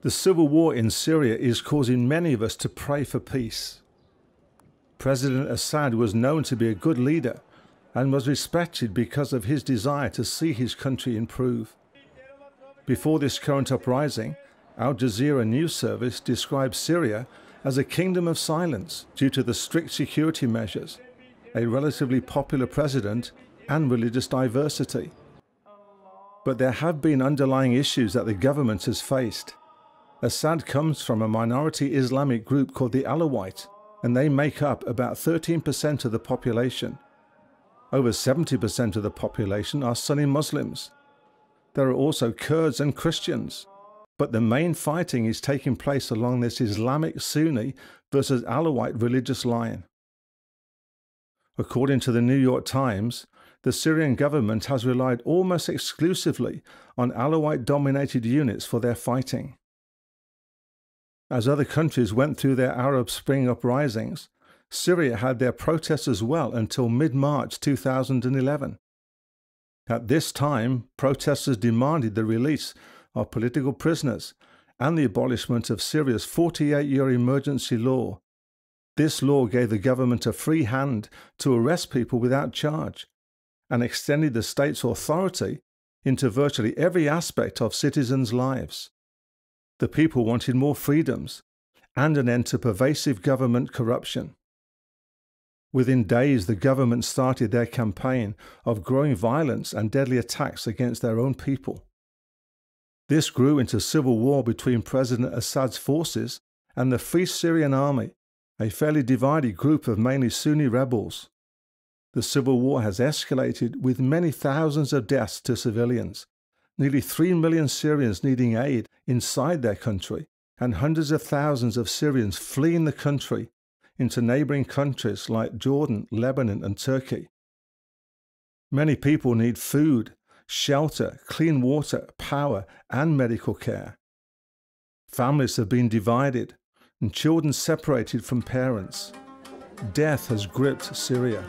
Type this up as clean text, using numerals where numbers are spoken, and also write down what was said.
The civil war in Syria is causing many of us to pray for peace. President Assad was known to be a good leader and was respected because of his desire to see his country improve. Before this current uprising, Al Jazeera news service described Syria as a kingdom of silence due to the strict security measures, a relatively popular president, and religious diversity. But there have been underlying issues that the government has faced. Assad comes from a minority Islamic group called the Alawite, and they make up about 13% of the population. Over 70% of the population are Sunni Muslims. There are also Kurds and Christians, but the main fighting is taking place along this Islamic Sunni versus Alawite religious line. According to the New York Times, the Syrian government has relied almost exclusively on Alawite-dominated units for their fighting. As other countries went through their Arab Spring uprisings, Syria had their protests as well until mid-March 2011. At this time, protesters demanded the release of political prisoners and the abolishment of Syria's 48-year emergency law. This law gave the government a free hand to arrest people without charge and extended the state's authority into virtually every aspect of citizens' lives. The people wanted more freedoms and an end to pervasive government corruption. Within days, the government started their campaign of growing violence and deadly attacks against their own people. This grew into civil war between President Assad's forces and the Free Syrian Army, a fairly divided group of mainly Sunni rebels. The civil war has escalated with many thousands of deaths to civilians, nearly 3 million Syrians needing aid inside their country, and hundreds of thousands of Syrians fleeing the country into neighboring countries like Jordan, Lebanon, and Turkey. Many people need food, shelter, clean water, power, and medical care. Families have been divided, and children separated from parents. Death has gripped Syria.